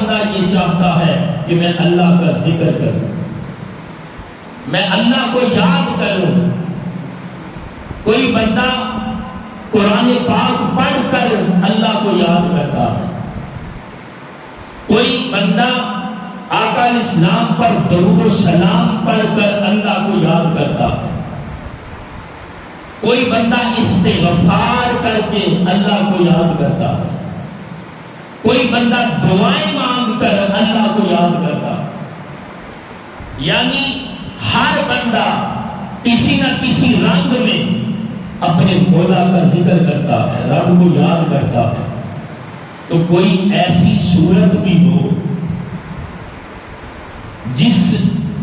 بندہ یہ چاہتا ہے کہ میں اللہ کا ذکر کروں، میں اللہ کو یاد کروں۔ کوئی بندہ قرآن پاک پڑھ کر اللہ کو یاد کرتا ہے، کوئی بندہ آقا علیہ السلام پر درود و سلام پڑھ کر اللہ کو یاد کرتا ہے، کوئی بندہ استغفار کر کے اللہ کو یاد کرتا ہے، کوئی بندہ دعائیں مانگ کر اللہ کو یاد کرتا ہے۔ یعنی ہر بندہ کسی نہ کسی رنگ میں اپنے مولا کا ذکر کرتا ہے، رب کو یاد کرتا ہے۔ تو کوئی ایسی صورت بھی ہو جس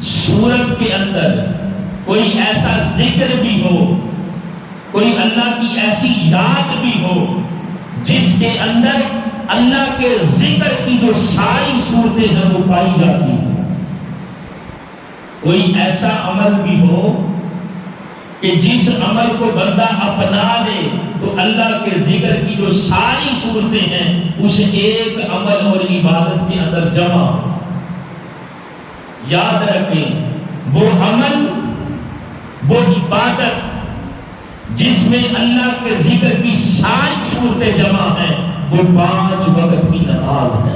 صورت کے اندر کوئی ایسا ذکر بھی ہو، کوئی اللہ کی ایسی یاد بھی ہو جس کے اندر اللہ کے ذکر کی جو ساری صورتیں ہیں وہ پائی جاتی ہیں، کوئی ایسا عمل بھی ہو کہ جس عمل کو بندہ اپنا لے تو اللہ کے ذکر کی جو ساری صورتیں ہیں اس ایک عمل اور عبادت کے اندر جمع ہو۔ یاد رکھیں وہ عمل، وہ عبادت جس میں اللہ کے ذکر کی ساری صورتیں جمع ہیں وہ 5 وقت کی نماز ہے۔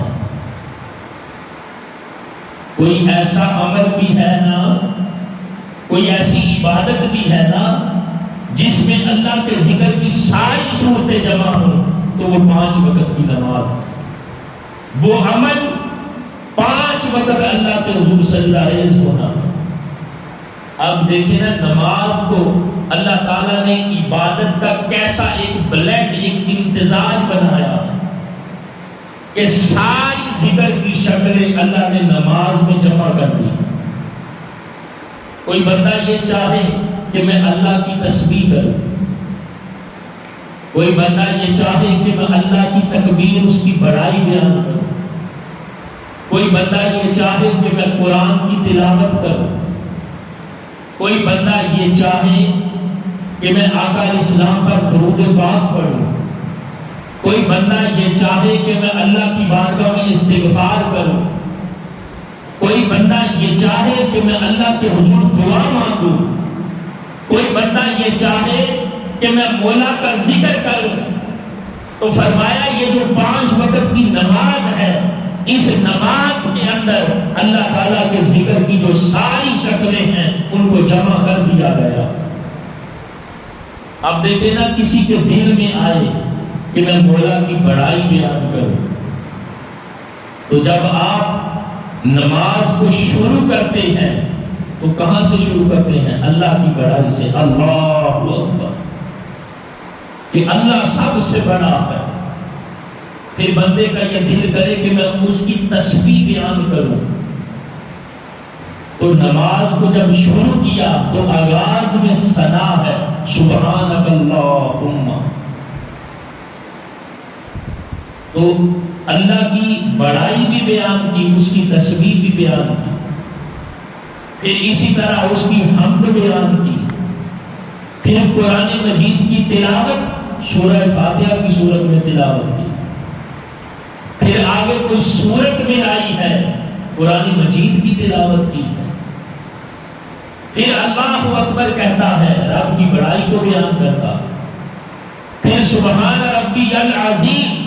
کوئی ایسا عمل بھی ہے نا، کوئی ایسی عبادت بھی ہے نا جس میں اللہ کے ذکر کی ساری صورتیں جمع ہوں تو وہ 5 وقت کی نماز ہے۔ وہ عمل 5 وقت اللہ کے حضور سجدہ ریز ہونا۔ اب دیکھیں نا نماز کو اللہ تعالیٰ نے عبادت کا کیسا ایک بلیڈ، ایک امتزاج بنایا کہ ساری ذکر کی شکلیں اللہ نے نماز میں جمع کر دی۔ کوئی بندہ یہ چاہے کہ میں اللہ کی تسبیح کروں، کوئی بندہ یہ چاہے کہ میں اللہ کی تکبیر، اس کی بڑائی بیان کروں، کوئی بندہ یہ چاہے کہ میں قرآن کی تلاوت کروں، کوئی بندہ یہ چاہے کہ میں آقا علیہ السلام پر درود پاک پڑھوں، کوئی بندہ یہ چاہے کہ میں اللہ کی بارگاہ میں استغفار کروں، کوئی بندہ یہ چاہے کہ میں اللہ کے حضور دعا مانگوں، کوئی بندہ یہ چاہے کہ میں مولا کا ذکر کروں۔ تو فرمایا یہ جو 5 وقت کی نماز ہے، اس نماز کے اندر اللہ تعالیٰ کے ذکر کی جو ساری شکلیں ہیں ان کو جمع کر دیا گیا۔ اب دیکھیں نا کسی کے دل میں آئے کہ میں مولا کی بڑائی بیان کروں، تو جب آپ نماز کو شروع کرتے ہیں تو کہاں سے شروع کرتے ہیں؟ اللہ کی بڑائی سے، اللہ اکبر، کہ اللہ سب سے بڑا ہے۔ پھر بندے کا یہ دل کرے کہ میں اس کی تسبیح بیان کروں، تو نماز کو جب شروع کیا تو آغاز میں ثنا ہے، سبحانک اللہم، تو اللہ کی بڑائی بھی بیان کی، اس کی تسبیح بھی بیان کی، پھر اسی طرح اس کی حمد بیان کی، پھر قرآن مجید کی تلاوت، سورہ فاتحہ کی صورت میں تلاوت کی، پھر آگے کوئی صورت میں آئی ہے قرآن مجید کی تلاوت کی ہے، پھر اللہ اکبر کہتا ہے، رب کی بڑائی کو بیان کرتا، پھر سبحان ربی العظیم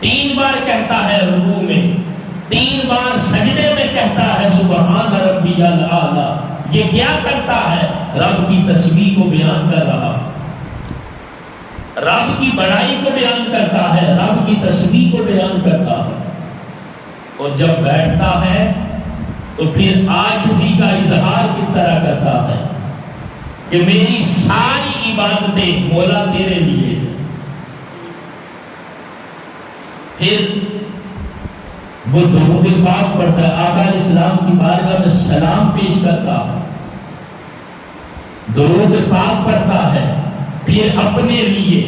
3 بار کہتا ہے رکوع میں، 3 بار سجدے میں کہتا ہے سبحان ربی الاعلی۔ یہ کیا کرتا ہے؟ رب کی تسبیح کو بیان کر رہا، رب کی بڑائی کو بیان کرتا ہے، رب کی تسبیح کو بیان کرتا ہے۔ اور جب بیٹھتا ہے تو پھر عاجزی کا اظہار کس طرح کرتا ہے کہ میری ساری عبادتیں مولا تیرے لیے۔ پھر وہ درود پاک پڑھتا ہے، آقا علیہ السلام کی بارگاہ میں سلام پیش کرتا ہے، درود پاک پڑھتا ہے، پھر اپنے لیے،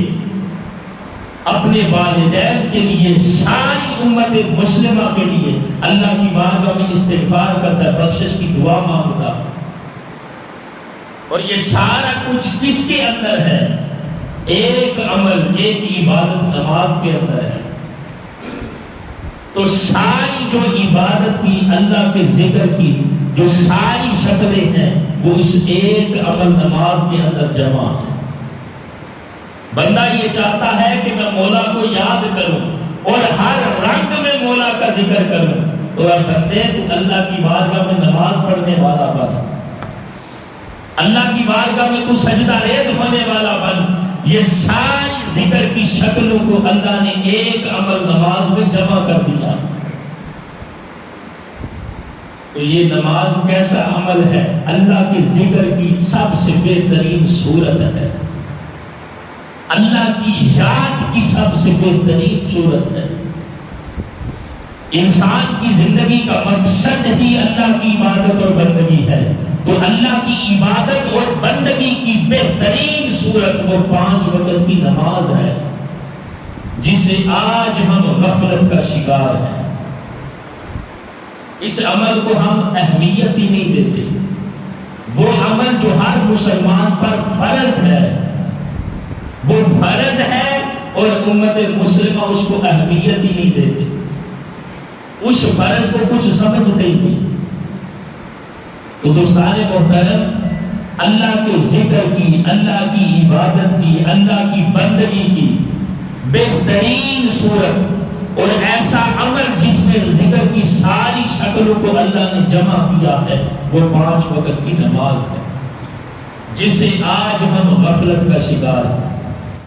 اپنے والدین کے لیے، ساری امت مسلمہ کے لیے اللہ کی بارگاہ میں استغفار کرتا ہے، بخشش کی دعا مانگتا ہے۔ اور یہ سارا کچھ کس کے اندر ہے؟ ایک عمل، ایک عبادت نماز کے اندر ہے۔ تو ساری جو عبادت کی، اللہ کے ذکر کی جو ساری شکلیں ہیں وہ اس ایک عمل نماز کے اندر جمع ہے۔ بندہ یہ چاہتا ہے کہ میں مولا کو یاد کروں اور ہر رنگ میں مولا کا ذکر کروں، تو اے بندے تو اللہ کی بارگاہ میں نماز پڑھنے والا بن، اللہ کی بارگاہ میں تو سجدہ ریز ہونے والا بن۔ یہ ساری ذکر کی شکلوں کو اللہ نے ایک عمل نماز میں جمع کر دیا۔ تو یہ نماز کیسا عمل ہے؟ اللہ کے ذکر کی سب سے بہترین صورت ہے، اللہ کی یاد کی سب سے بہترین صورت ہے۔ انسان کی زندگی کا مقصد ہی اللہ کی عبادت اور بندگی ہے، تو اللہ کی عبادت اور بندگی کی بہترین صورت وہ 5 وقت کی نماز ہے، جسے آج ہم غفلت کا شکار ہیں۔ اس عمل کو ہم اہمیت ہی نہیں دیتے۔ وہ عمل جو ہر مسلمان پر فرض ہے، وہ فرض ہے اور امت مسلمہ اس کو اہمیت ہی نہیں دیتے، اس فرض کو کچھ سمجھتے ہی نہیں۔ تو دوستان محترم، اللہ کے ذکر کی، اللہ کی عبادت کی، اللہ کی بندگی کی بہترین صورت اور ایسا عمل جس میں ذکر کی ساری شکلوں کو اللہ نے جمع کیا ہے، وہ 5 وقت کی نماز ہے، جسے آج ہم غفلت کا شکار ہیں۔